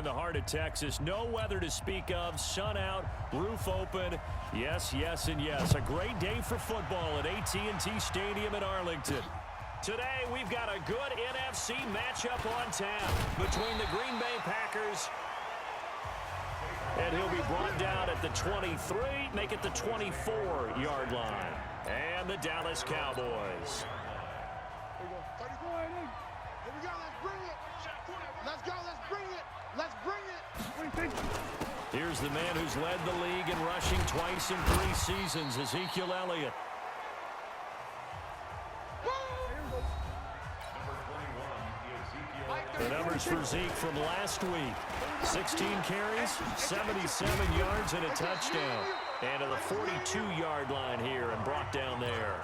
the heart of Texas. No weather to speak of. Sun out, roof open. Yes, yes, and yes. A great day for football at AT&T Stadium in Arlington. Today, we've got a good NFC matchup on tap between the Green Bay Packers, and he'll be brought down at the 23, make it the 24-yard line, and the Dallas Cowboys. Here we go, let's bring it. Let's go, let's bring it. Let's bring it. Here's the man who's led the league in rushing twice in 3 seasons, Ezekiel Elliott. The numbers for Zeke from last week: 16 carries, 77 yards, and a touchdown. And to the 42-yard line here and brought down there.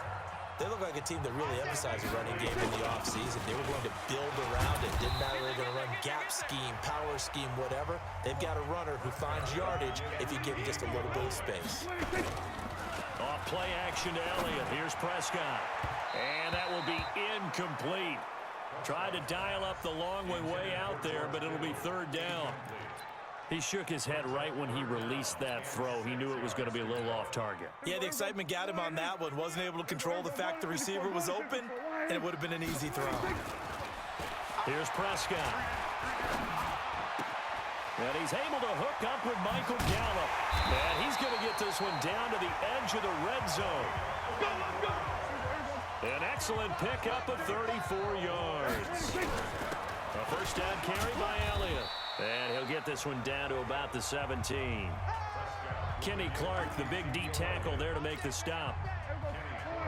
They look like a team that really emphasized the running game in the offseason. They were going to build around it. Didn't matter if they're going to run gap scheme, power scheme, whatever. They've got a runner who finds yardage if you give him just a little bit of space. Off play action to Elliott. Here's Prescott. And that will be incomplete. Tried to dial up the long way out there, but it'll be 3rd down. He shook his head right when he released that throw. He knew it was going to be a little off target. Yeah, the excitement got him on that one. Wasn't able to control the fact the receiver was open, and it would have been an easy throw. Here's Prescott. And he's able to hook up with Michael Gallup. And he's going to get this one down to the edge of the red zone. An excellent pickup of 34 yards. A first down carry by Elliott. And he'll get this one down to about the 17. Kenny Clark, the big D tackle, there to make the stop.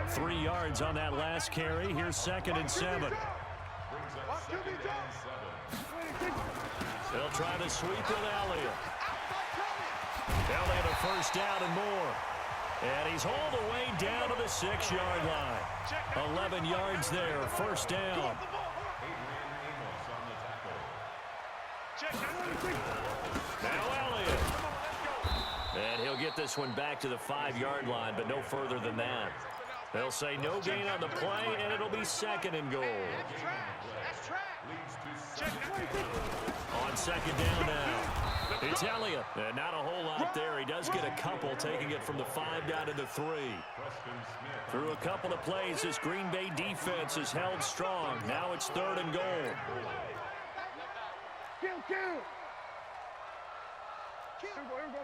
3 yards on that last carry. Here's 2nd and 7. They'll try to sweep with Elliott. Elliott a first down and more. And he's all the way down to the 6-yard line. 11 yards there, first down. Now Elliott. And he'll get this one back to the 5-yard line, but no further than that. They'll say no gain on the play, and it'll be 2nd and goal. On 2nd down now. It's Elliott. And not a whole lot there. He does get a couple, taking it from the 5 down to the 3. Through a couple of plays, this Green Bay defense is held strong. Now it's 3rd and goal.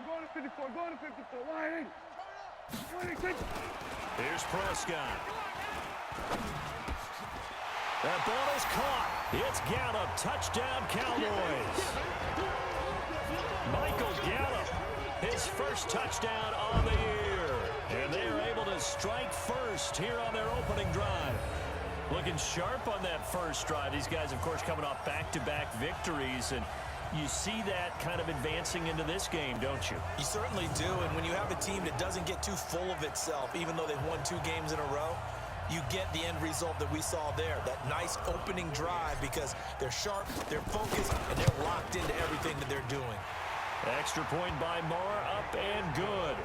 Go to 54, go to 54, line in. Here's Prescott. That ball is caught. It's Gallup. Touchdown, Cowboys. Michael Gallup, his first touchdown on the year. And they are able to strike first here on their opening drive. Looking sharp on that first drive. These guys, of course, coming off back-to-back victories, and you see that kind of advancing into this game, don't you? You certainly do, and when you have a team that doesn't get too full of itself, even though they've won 2 games in a row, you get the end result that we saw there, that nice opening drive, because they're sharp, they're focused, and they're locked into everything that they're doing. Extra point by Moore, up and good.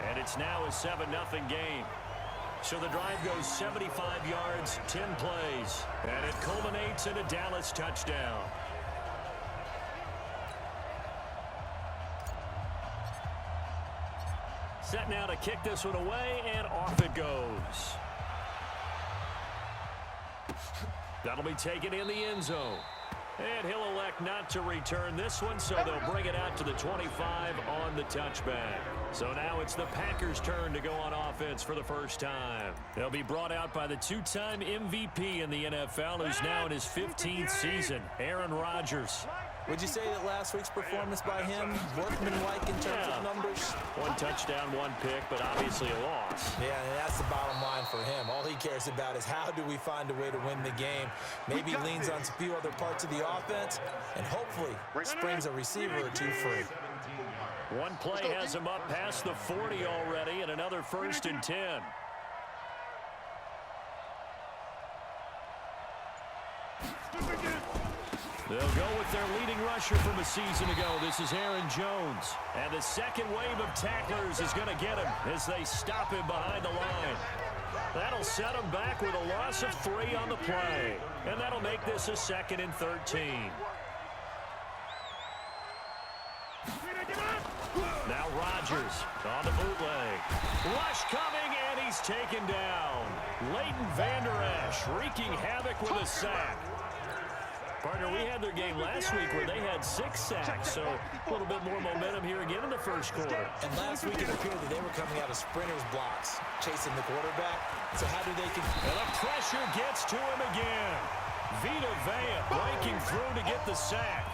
And it's now a 7-0 game. So the drive goes 75 yards, 10 plays, and it culminates in a Dallas touchdown. Set now to kick this one away, and off it goes. That'll be taken in the end zone. And he'll elect not to return this one, so they'll bring it out to the 25 on the touchback. So now it's the Packers' turn to go on offense for the first time. They'll be brought out by the 2-time MVP in the NFL, who's now in his 15th season, Aaron Rodgers. Would you say that last week's performance by him, workmanlike in terms of numbers? 1 touchdown, 1 pick, but obviously a loss. Yeah, and that's the bottom line for him. All he cares about is how do we find a way to win the game. Maybe leans on a few other parts of the offense, and hopefully springs a receiver or 2 free. 1 play has him up past the 40 already, and another 1st and 10. They'll go with their leading rusher from a season ago. This is Aaron Jones. And the second wave of tacklers is going to get him as they stop him behind the line. That'll set him back with a loss of 3 on the play. And that'll make this a 2nd and 13. Rodgers on the bootleg. Rush coming, and he's taken down. Leighton Vander Esch wreaking havoc with a sack. Partner, we had their game last week where they had 6 sacks, so a little bit more momentum here again in the first quarter. And last week it appeared that they were coming out of sprinters blocks, chasing the quarterback. So how do they... And the pressure gets to him again. Vita Vea breaking through to get the sack.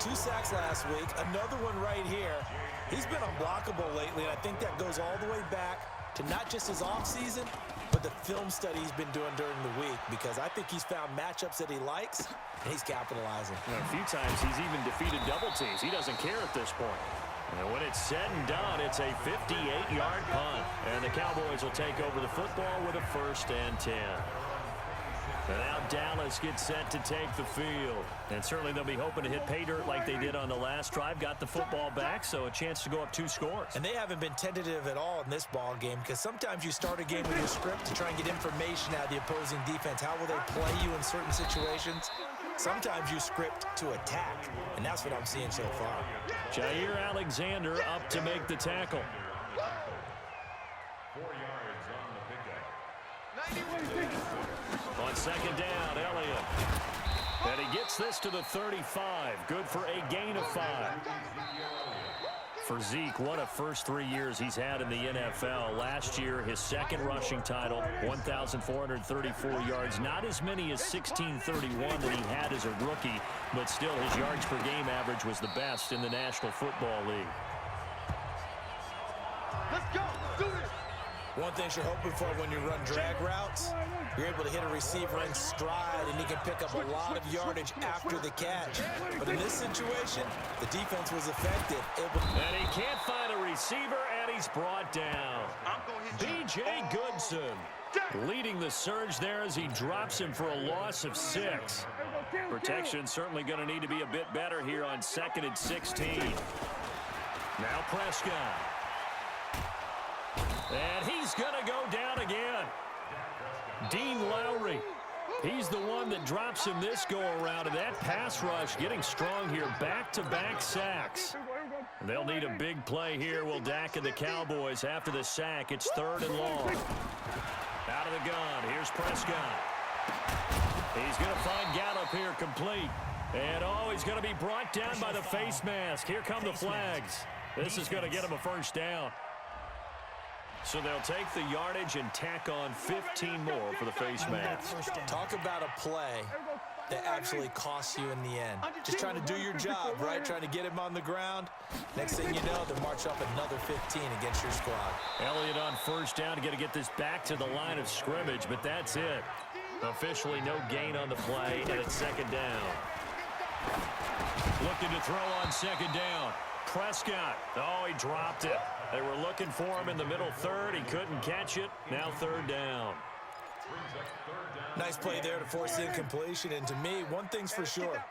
2 sacks last week, another one right here. He's been unblockable lately, and I think that goes all the way back to not just his offseason, but the film study he's been doing during the week, because I think he's found matchups that he likes, and he's capitalizing. A few times he's even defeated double teams. He doesn't care at this point. And when it's said and done, it's a 58-yard punt. And the Cowboys will take over the football with a 1st and 10. And now Dallas gets set to take the field. And certainly they'll be hoping to hit pay dirt like they did on the last drive. Got the football back, so a chance to go up 2 scores. And they haven't been tentative at all in this ball game, because sometimes you start a game with your script to try and get information out of the opposing defense. How will they play you in certain situations? Sometimes you script to attack, and that's what I'm seeing so far. Jair Alexander up to make the tackle. 4 yards on the pickup. On 2nd down, Elliott. And he gets this to the 35. Good for a gain of 5. For Zeke, what a first 3 years he's had in the NFL. Last year, his 2nd rushing title, 1,434 yards. Not as many as 1,631 that he had as a rookie, but still his yards per game average was the best in the National Football League. Let's go. Do this. One thing you're hoping for when you run drag routes, you're able to hit a receiver in stride, and he can pick up a lot of yardage after the catch. But in this situation, the defense was effective. And he can't find a receiver, and he's brought down. B.J. Goodson leading the surge there as he drops him for a loss of 6. Protection certainly going to need to be a bit better here on 2nd and 16. Now Prescott. And he's going to go down again. Dean Lowry. He's the one that drops him this go-around, and that pass rush getting strong here. Back-to-back sacks. And they'll need a big play here, will Dak and the Cowboys. After the sack, it's 3rd and long. Out of the gun, here's Prescott. He's going to find Gallup here complete. And, he's going to be brought down by the face mask. Here come the flags. This is going to get him a 1st down. So they'll take the yardage and tack on 15 more for the face mask. Talk about a play that absolutely costs you in the end. Just trying to do your job, right? Trying to get him on the ground. Next thing you know, they'll march up another 15 against your squad. Elliott on 1st down to get this back to the line of scrimmage, but that's it. Officially no gain on the play, and it's 2nd down. Looking to throw on 2nd down. Prescott. He dropped it. They were looking for him in the middle 3rd. He couldn't catch it. Now 3rd down. Nice play there to force the incompletion. And to me, one thing's for sure.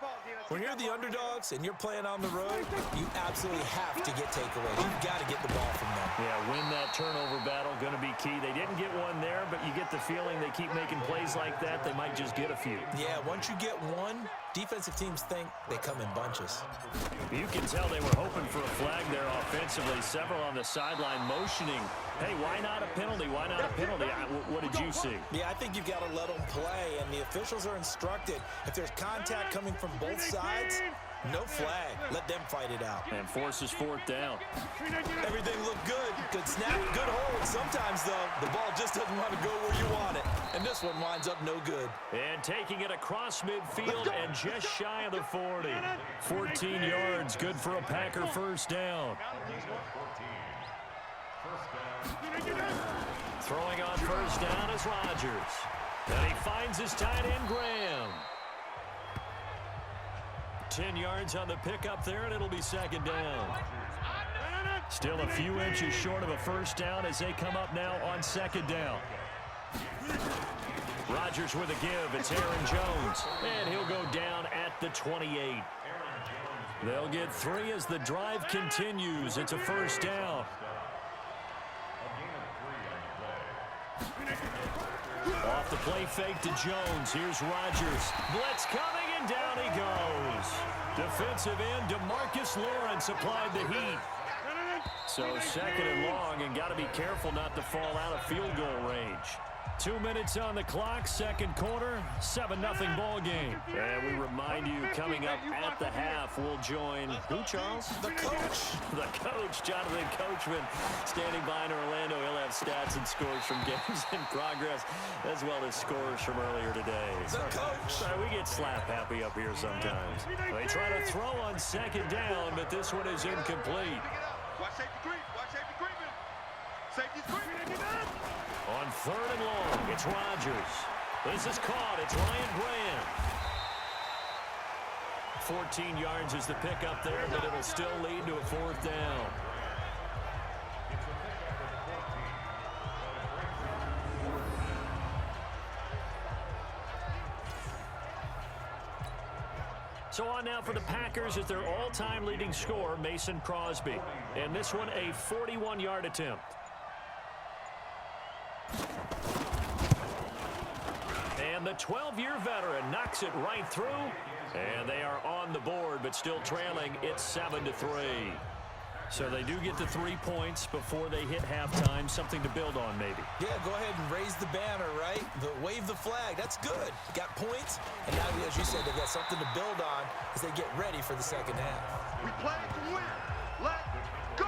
When you're the underdogs and you're playing on the road, you absolutely have to get takeaways. You've got to get the ball from them. Yeah, win that turnover battle, going to be key. They didn't get one there, but you get the feeling they keep making plays like that, they might just get a few. Yeah, once you get one, defensive teams think they come in bunches. You can tell they were hoping for a flag there offensively. Several on the sideline motioning. Hey, why not a penalty? Why not a penalty? What did you see? Yeah, I think you've got to let them play, and the officials are instructed. If there's contact coming from both sides, no flag. Let them fight it out. And forces 4th down. Everything looked good. Good snap, good hold. Sometimes, though, the ball just doesn't want to go where you want it. And this one winds up no good. And taking it across midfield and just shy of the 40. 14 yards, good for a Packer 1st down. Throwing on 1st down is Rodgers. And he finds his tight end, Graham. 10 yards on the pickup there, and it'll be 2nd down. Still a few inches short of a 1st down as they come up now on 2nd down. Rodgers with a give. It's Aaron Jones. And he'll go down at the 28. They'll get 3 as the drive continues. It's a 1st down. Off the play fake to Jones. Here's Rodgers. Blitz coming, and down he goes. Defensive end DeMarcus Lawrence applied the heat. So second and long, and got to be careful not to fall out of field goal range. 2 minutes on the clock, second quarter, 7-0 ball game. And we remind you, coming up at the half, we'll join who, Charles? The coach. The coach, Jonathan Coachman, standing by in Orlando. He'll have stats and scores from games in progress, as well as scores from earlier today. The coach. Sorry, we get slap happy up here sometimes. They try to throw on second down, but this one is incomplete. Watch safety creep. Watch safety creeping. Safety's creeping. On third and long, it's Rodgers. This is caught. It's Ryan Grant. 14 yards is the pickup there, but it'll still lead to a fourth down. So on now for the Packers is their all-time leading scorer, Mason Crosby. And this one, a 41-yard attempt. And the 12-year veteran knocks it right through. And they are on the board, but still trailing. It's 7-3. So they do get the 3 points before they hit halftime. Something to build on, maybe. Yeah, go ahead and raise the banner, right? Wave the flag. That's good. Got points. And now, as you said, they've got something to build on as they get ready for the second half. We play to win. Let's go.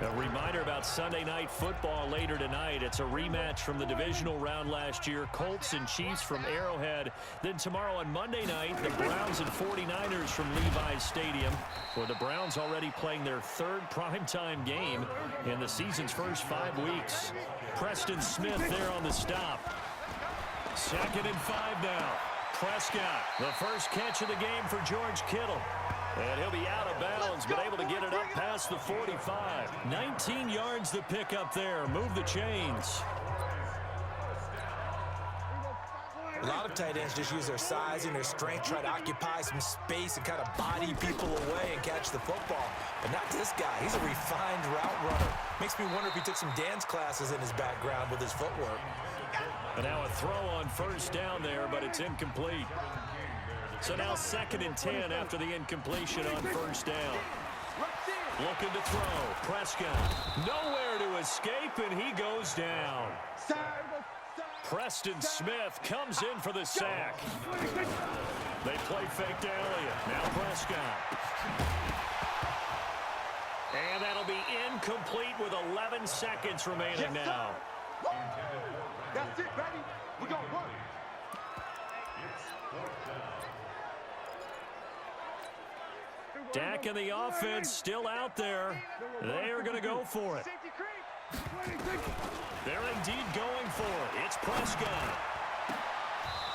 A reminder about Sunday Night Football later tonight. It's a rematch from the divisional round last year. Colts and Chiefs from Arrowhead. Then tomorrow on Monday night, the Browns and 49ers from Levi's Stadium, where the Browns already playing their third primetime game in the season's first 5 weeks. Preston Smith there on the stop. 2nd and 5 now. Prescott, the first catch of the game for George Kittle. And he'll be out of bounds, but able to get it up past the 45. 19 yards to pick up there. Move the chains. A lot of tight ends just use their size and their strength, try to occupy some space and kind of body people away and catch the football. But not this guy. He's a refined route runner. Makes me wonder if he took some dance classes in his background with his footwork. And now a throw on first down there, but it's incomplete. So now 2nd and 10 after the incompletion on first down. Looking to throw. Prescott nowhere to escape, and he goes down. Preston Smith comes in for the sack. They play fake to Elliott. Now Prescott. And that'll be incomplete with 11 seconds remaining now. That's it, baby. We're going to work. Dak and the offense still out there. They are going to go for it. They're indeed going for it. It's Prescott.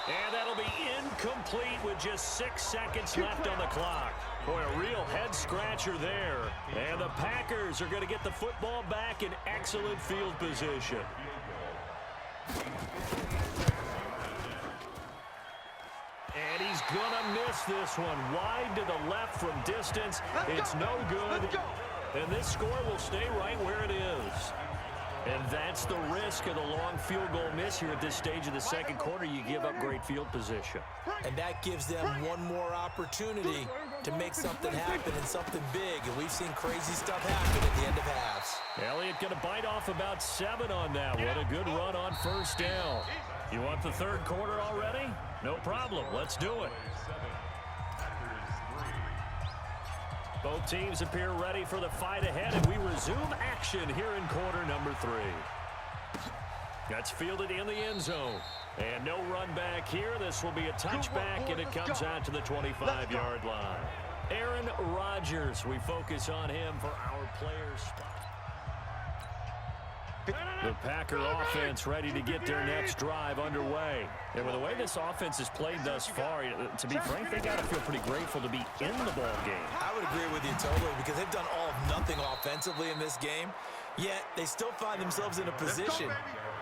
And that'll be incomplete with just 6 seconds left on the clock. Boy, a real head-scratcher there. And the Packers are going to get the football back in excellent field position. And he's going to miss this one. Wide to the left from distance. It's no good. And this score will stay right where it is. And that's the risk of the long field goal miss here at this stage of the second quarter. You give up great field position. And that gives them one more opportunity to make something happen and something big. And we've seen crazy stuff happen at the end of halves. Elliott going to bite off about 7 on that one. A good run on first down. You want the third quarter already? No problem. Let's do it. Both teams appear ready for the fight ahead, and we resume action here in quarter number 3. That's fielded in the end zone. And no run back here. This will be a touchback, and it comes out to the 25-yard line. Aaron Rodgers, we focus on him for our players. The Packer offense ready to get their next drive underway. And with the way this offense has played thus far, to be frank, they got to feel pretty grateful to be in the ball game. I would agree with you totally because they've done all of nothing offensively in this game, yet they still find themselves in a position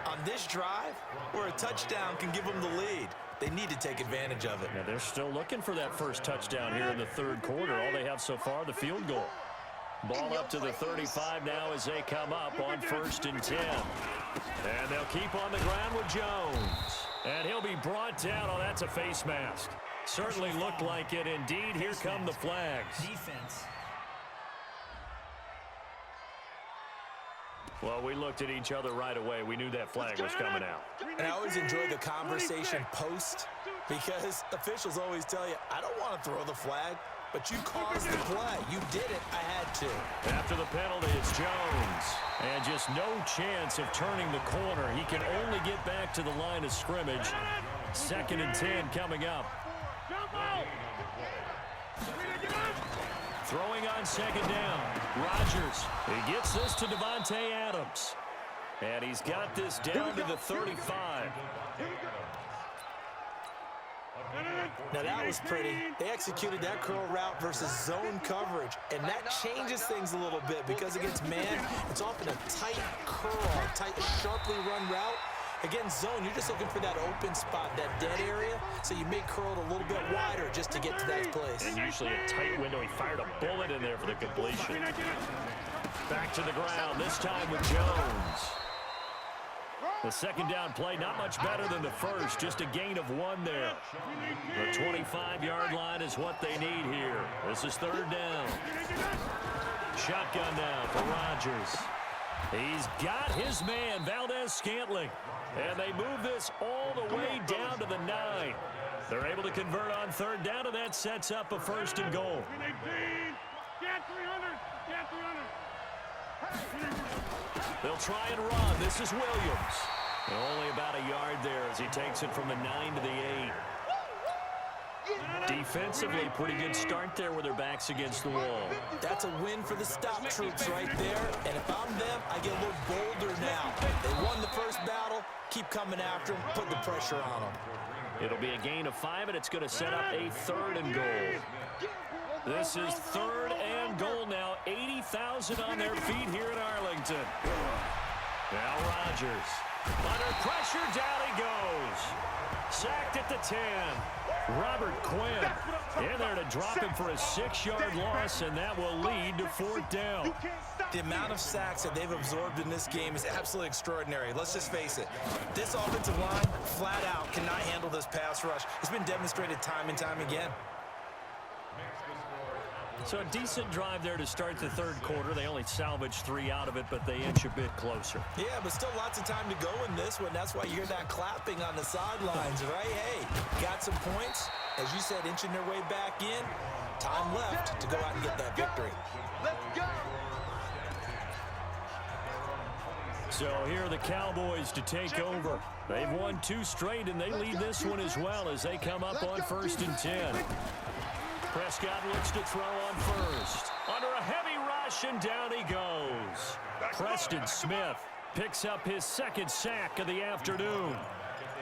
on this drive where a touchdown can give them the lead. They need to take advantage of it. Now they're still looking for that first touchdown here in the third quarter. All they have so far, the field goal. Ball up to the 35 now as they come up on 1st and 10. And they'll keep on the ground with Jones. And he'll be brought down. Oh, that's a face mask. Certainly looked like it. Indeed, here come the flags. Defense. Well, we looked at each other right away. We knew that flag was coming out. And I always enjoy the conversation post because officials always tell you, I don't want to throw the flag, but you caused the play. You did it. I had to. After the penalty, it's Jones. And just no chance of turning the corner. He can only get back to the line of scrimmage. 2nd and 10 coming up. Throwing on 2nd down. Rodgers. He gets this to Devontae Adams. And he's got this down to the 35. Now that was pretty. They executed that curl route versus zone coverage, and that changes things a little bit because against man, it's often a tight curl, tight, sharply run route. Against zone, you're just looking for that open spot, that dead area, so you may curl it a little bit wider just to get to that place. And usually a tight window. He fired a bullet in there for the completion. Back to the ground, this time with Jones. The 2nd down play, not much better than the first, just a gain of 1 there. The 25-yard line is what they need here. This is 3rd down. Shotgun now for Rodgers. He's got his man, Valdez-Scantling. And they move this all the way down to the 9. They're able to convert on 3rd down, and that sets up a 1st and goal. They'll try and run. This is Williams. And only about a yard there as he takes it from the 9 to the 8. Defensively, pretty good start there with their backs against the wall. That's a win for the stop troops right there. And if I'm them, I get a little bolder now. They won the first battle. Keep coming after them. Put the pressure on them. It'll be a gain of 5, and it's going to set up a 3rd and goal. This is 3rd and goal now. 80,000 on their feet here in Arlington. Now Rodgers. Under pressure, down he goes. Sacked at the 10. Robert Quinn in there to drop him for a 6-yard loss, and that will lead to 4th down. The amount of sacks that they've absorbed in this game is absolutely extraordinary. Let's just face it. This offensive line, flat out, cannot handle this pass rush. It's been demonstrated time and time again. So a decent drive there to start the 3rd quarter. They only salvaged 3 out of it, but they inch a bit closer. Yeah, but still lots of time to go in this one. That's why you hear that clapping on the sidelines, right? Hey, got some points. As you said, inching their way back in. Time left to go out and get that victory. Let's go. So here are the Cowboys to take over. They've won 2 straight, and they lead this one as well as they come up on 1st and 10. Prescott looks to throw on 1st. Under a heavy rush, and down he goes. Preston Smith picks up his 2nd sack of the afternoon.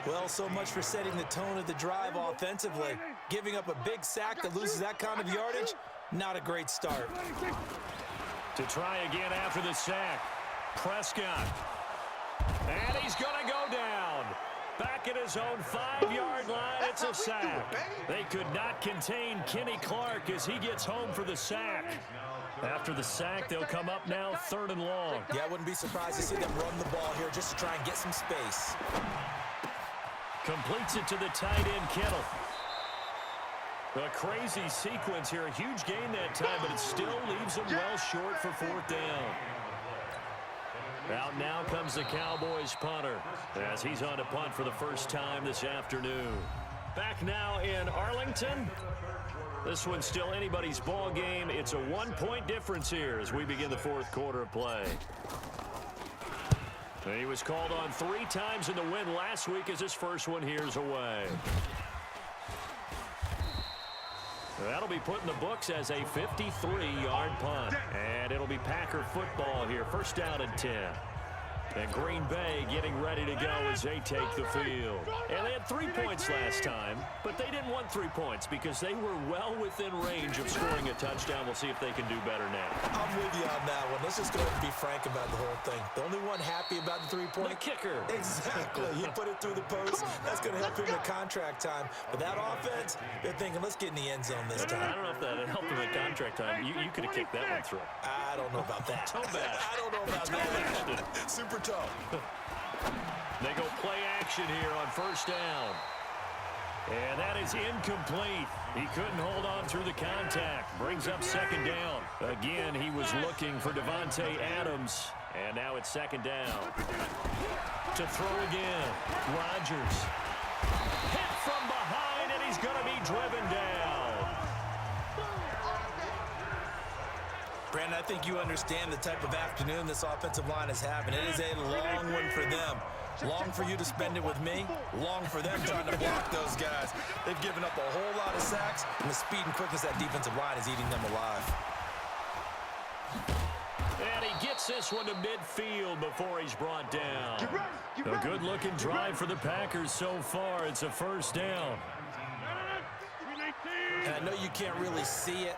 Well, so much for setting the tone of the drive offensively. Giving up a big sack that loses that kind of yardage, not a great start. To try again after the sack, Prescott. And he's going to go down. Back at his own 5-yard line, it's a sack. They could not contain Kenny Clark as he gets home for the sack. After the sack, they'll come up now 3rd and long. Yeah, I wouldn't be surprised to see them run the ball here just to try and get some space. Completes it to the tight end, Kittle. A crazy sequence here. A huge gain that time, but it still leaves them well short for 4th down. Out now comes the Cowboys punter as he's on to punt for the first time this afternoon. Back now in Arlington. This one's still anybody's ball game. It's a 1-point difference here as we begin the 4th quarter of play. He was called on 3 times in the win last week as his first one here's away. That'll be put in the books as a 53-yard punt. And it'll be Packer football here. 1st down and 10. And Green Bay getting ready to go as they take the field. And they had 3 points last time, but they didn't want 3 points because they were well within range of scoring a touchdown. We'll see if they can do better now. I'm with you on that one. Let's just go ahead and be frank about the whole thing. The only one happy about the 3-point. The kicker. Exactly. He put it through the post. That's going to help him in contract time. But that offense, they're thinking, let's get in the end zone this time. I don't know if that helped him in contract time. You could have kicked that one through. I don't know about that. Toe bash. I don't know about that. Super toe. They go play action here on 1st down. And that is incomplete. He couldn't hold on through the contact. Brings up second down. Again, he was looking for Devontae Adams. And now it's second down. To throw again. Rodgers. Hit from behind, and he's going to be driven down. Brandon, I think you understand the type of afternoon this offensive line is having. It is a long one for them. Long for you to spend it with me. Long for them trying to block those guys. They've given up a whole lot of sacks, and the speed and quickness of that defensive line is eating them alive. And he gets this one to midfield before he's brought down. A good-looking drive for the Packers so far. It's a first down. And I know you can't really see it,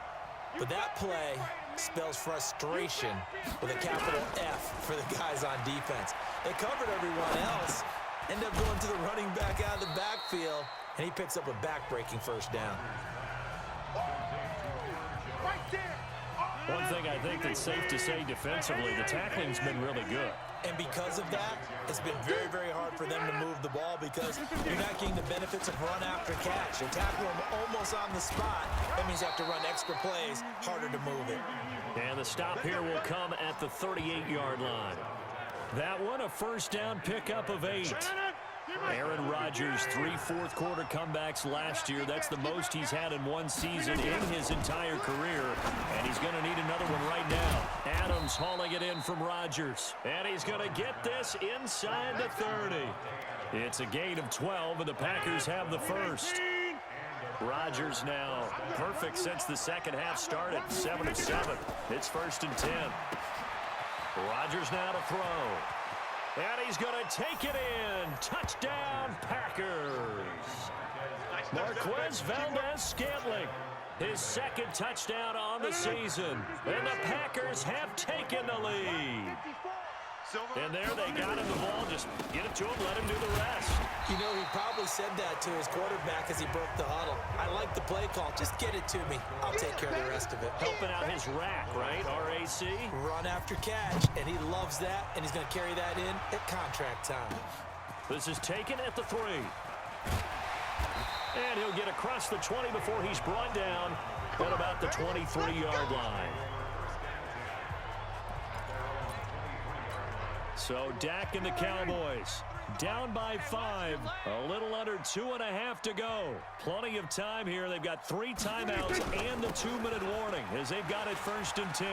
but that play spells frustration with a capital F for the guys on defense. They covered everyone else, end up going to the running back out of the backfield, and he picks up a back-breaking first down. One thing I think that's safe to say defensively, the tackling's been really good. And because of that, it's been very, very hard for them to move the ball because you're not getting the benefits of run after catch. You tackle them almost on the spot. That means you have to run extra plays, harder to move it. And the stop here will come at the 38-yard line. That one, a first down pickup of 8. Aaron Rodgers, 3 fourth-quarter comebacks last year. That's the most he's had in one season in his entire career, and he's going to need another one right now. Adams hauling it in from Rodgers, and he's going to get this inside the 30. It's a gain of 12, and the Packers have the first. Rodgers now perfect since the second half started, 7 of 7. It's 1st and 10. Rodgers now to throw. And he's going to take it in. Touchdown, Packers. Marquez Valdez-Scantling, his second touchdown on the season. And the Packers have taken the lead. And there they got him the ball. Just get it to him, let him do the rest. You know, he probably said that to his quarterback as he broke the huddle. I like the play call. Just get it to me. I'll take care of the rest of it. Helping out his rack, right? RAC. Run after catch, and he loves that, and he's going to carry that in at contract time. This is taken at the 3. And he'll get across the 20 before he's brought down at about the 23-yard line. So Dak and the Cowboys down by 5. A little under 2.5 to go. Plenty of time here. They've got 3 timeouts and the 2-minute warning as they've got it 1st and 10.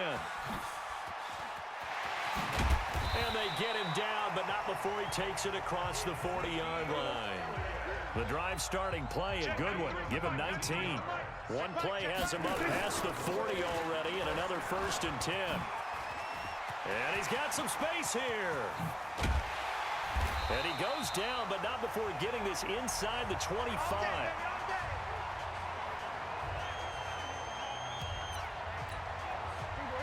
And they get him down, but not before he takes it across the 40-yard line. The drive starting play, a good one. Give him 19. One play has him up past the 40 already, and another 1st and 10. And he's got some space here. And he goes down, but not before getting this inside the 25.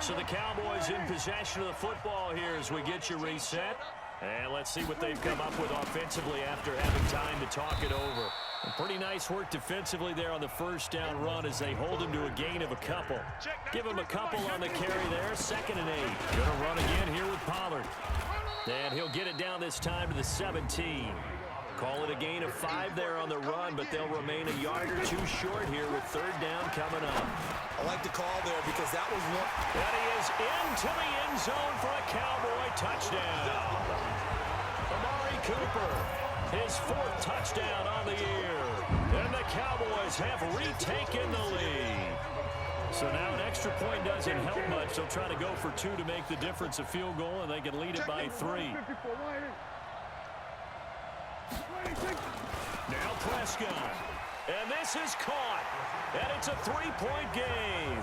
So the Cowboys in possession of the football here as we get you reset. And let's see what they've come up with offensively after having time to talk it over. Pretty nice work defensively there on the first down run as they hold him to a gain of a couple. Give him a couple on the carry there. 2nd and 8. Going to run again here with Pollard. And he'll get it down this time to the 17. Call it a gain of 5 there on the run, but they'll remain a yard or 2 short here with 3rd down coming up. I like the call there because that was one. And he is into the end zone for a Cowboy touchdown. Amari Cooper, his 4th touchdown on the year. And the Cowboys have retaken the lead. So now an extra point doesn't help much. They'll try to go for 2 to make the difference a field goal, and they can lead it by 3. Now Prescott. And this is caught. And it's a 3-point game.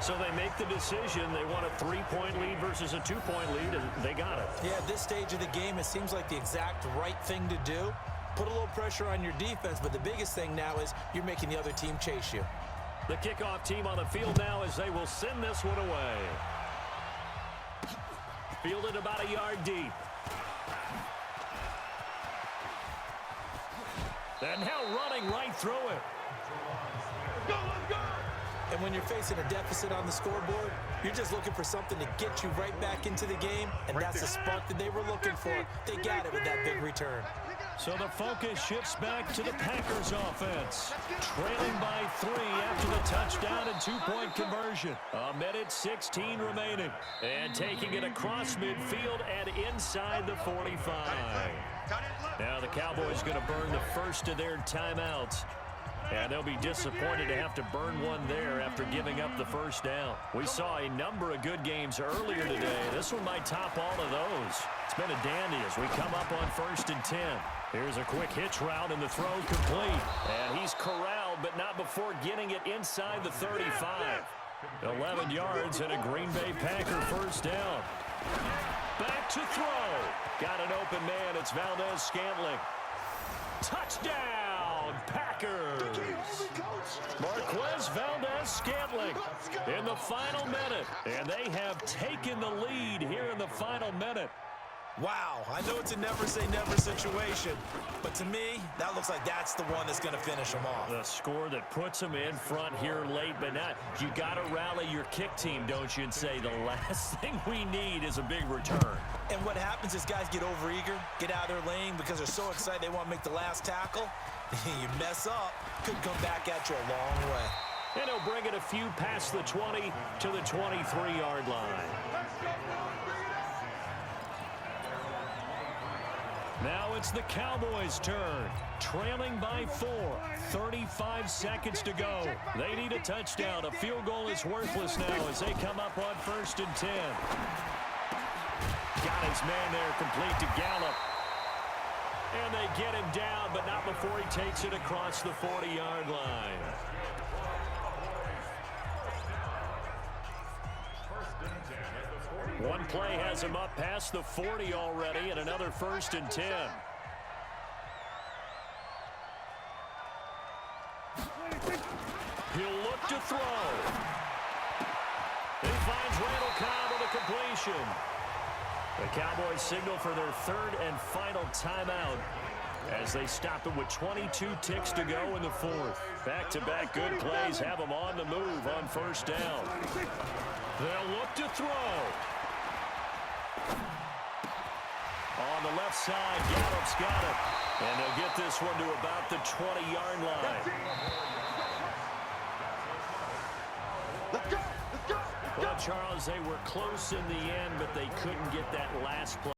So they make the decision. They want a 3-point lead versus a 2-point lead, and they got it. Yeah, at this stage of the game, it seems like the exact right thing to do. Put a little pressure on your defense, but the biggest thing now is you're making the other team chase you. The kickoff team on the field now as they will send this one away. Fielded about a yard deep. And now running right through it. Go, let's go! And when you're facing a deficit on the scoreboard, you're just looking for something to get you right back into the game, and that's the spark that they were looking for. They got it with that big return. So the focus shifts back to the Packers offense. Trailing by 3 after the touchdown and two-point conversion. 1:16 remaining. And taking it across midfield and inside the 45. Now the Cowboys going to burn the first of their timeouts. And they'll be disappointed to have to burn one there after giving up the first down. We saw a number of good games earlier today. This one might top all of those. It's been a dandy as we come up on 1st and 10. Here's a quick hitch route and the throw complete. And he's corralled, but not before getting it inside the 35. 11 yards and a Green Bay Packer first down. Back to throw. Got an open man. It's Valdez-Scantling. Touchdown, Packers. Marquez Valdez-Scantling in the final minute. And they have taken the lead here in the final minute. Wow, I know it's a never-say-never situation, but to me, that looks like that's the one that's going to finish them off. The score that puts them in front here late, but not. You got to rally your kick team, don't you, and say the last thing we need is a big return. And what happens is guys get overeager, get out of their lane because they're so excited they want to make the last tackle. You mess up, could come back at you a long way. And he'll bring it a few past the 20 to the 23-yard line. Now it's the Cowboys' turn. Trailing by 4. 35 seconds to go. They need a touchdown. A field goal is worthless now as they come up on 1st and 10. Got his man there, complete to Gallup. And they get him down, but not before he takes it across the 40-yard line. One play has him up past the 40 already, and another 1st and 10. He'll look to throw. He finds Randall Cobb with a completion. The Cowboys signal for their 3rd and final timeout as they stop it with 22 ticks to go in the 4th. Back-to-back good plays have them on the move on 1st down. They'll look to throw. On the left side, Gallup's got it. And they'll get this one to about the 20-yard line. Well, Charles, they were close in the end, but they couldn't get that last play.